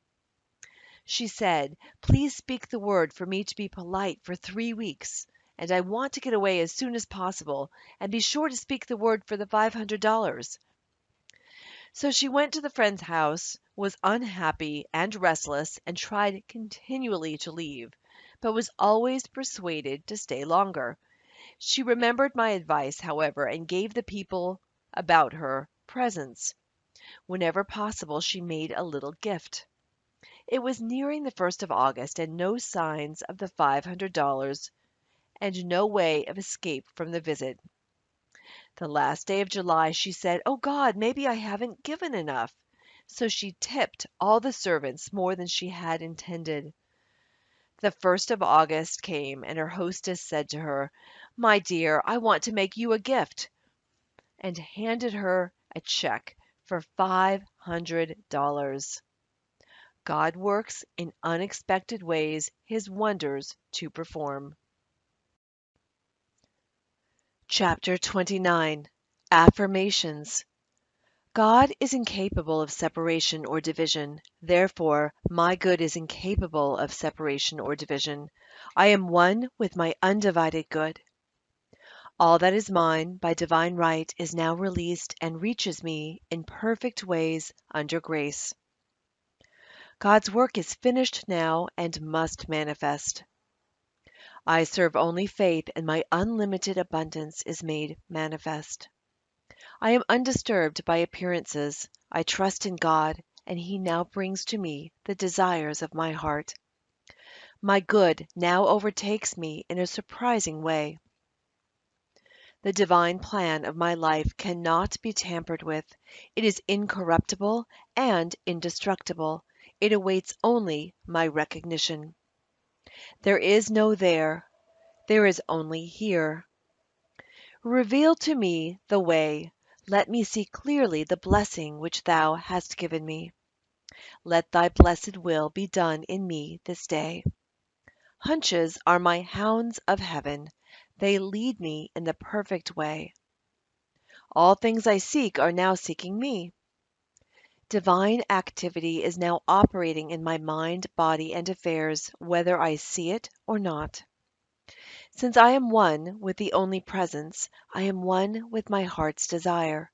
She said, "Please speak the word for me to be polite for 3 weeks, and I want to get away as soon as possible, and be sure to speak the word for the $500. So she went to the friend's house, was unhappy and restless, and tried continually to leave, but was always persuaded to stay longer. She remembered my advice, however, and gave the people about her presents. Whenever possible, she made a little gift. It was nearing the 1st of August, and no signs of the $500 and no way of escape from the visit. The last day of July, she said, "Oh God, maybe I haven't given enough." So she tipped all the servants more than she had intended. The 1st of August came, and her hostess said to her, "My dear, I want to make you a gift," and handed her a check for $500. God works in unexpected ways his wonders to perform. Chapter 29. Affirmations. God is incapable of separation or division. Therefore, my good is incapable of separation or division. I am one with my undivided good. All that is mine by divine right is now released and reaches me in perfect ways under grace. God's work is finished now and must manifest. I serve only faith, and my unlimited abundance is made manifest. I am undisturbed by appearances. I trust in God, and He now brings to me the desires of my heart. My good now overtakes me in a surprising way. The divine plan of my life cannot be tampered with. It is incorruptible and indestructible. It awaits only my recognition. There is no there. There is only here. Reveal to me the way. Let me see clearly the blessing which Thou hast given me. Let Thy blessed will be done in me this day. Hunches are my hounds of heaven. They lead me in the perfect way. All things I seek are now seeking me. Divine activity is now operating in my mind, body, and affairs, whether I see it or not. Since I am one with the only presence, I am one with my heart's desire.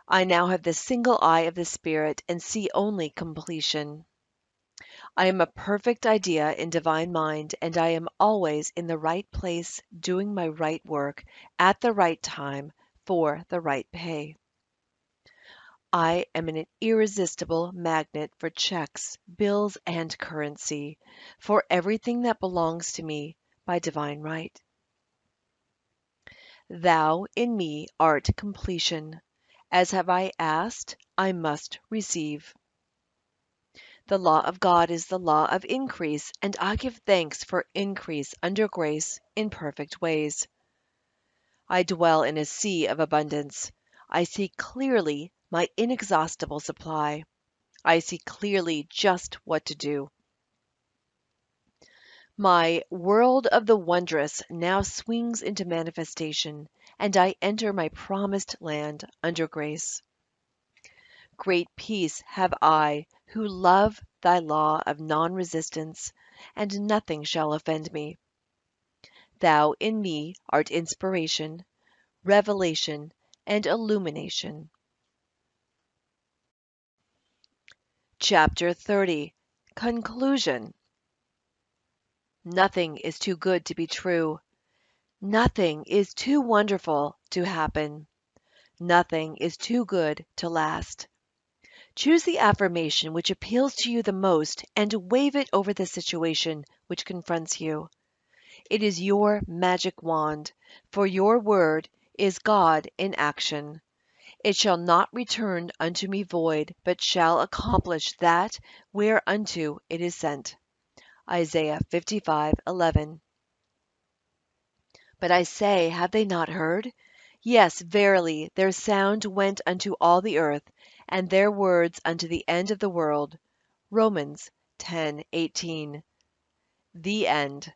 I now have the single eye of the Spirit and see only completion. I am a perfect idea in divine mind, and I am always in the right place, doing my right work, at the right time, for the right pay. I am an irresistible magnet for checks, bills, and currency, for everything that belongs to me by divine right. Thou in me art completion. As have I asked, I must receive. The law of God is the law of increase, and I give thanks for increase under grace in perfect ways. I dwell in a sea of abundance. I see clearly my inexhaustible supply. I see clearly just what to do. My world of the wondrous now swings into manifestation, and I enter my promised land under grace. Great peace have I who love thy law of non-resistance, and nothing shall offend me. Thou in me art inspiration, revelation, and illumination. Chapter 30. Conclusion. Nothing is too good to be true. Nothing is too wonderful to happen. Nothing is too good to last. Choose the affirmation which appeals to you the most and wave it over the situation which confronts you. It is your magic wand, for your word is God in action. It shall not return unto me void, but shall accomplish that whereunto it is sent. Isaiah 55:11. But I say, have they not heard? Yes, verily, their sound went unto all the earth, and their words unto the end of the world. Romans 10:18. The end.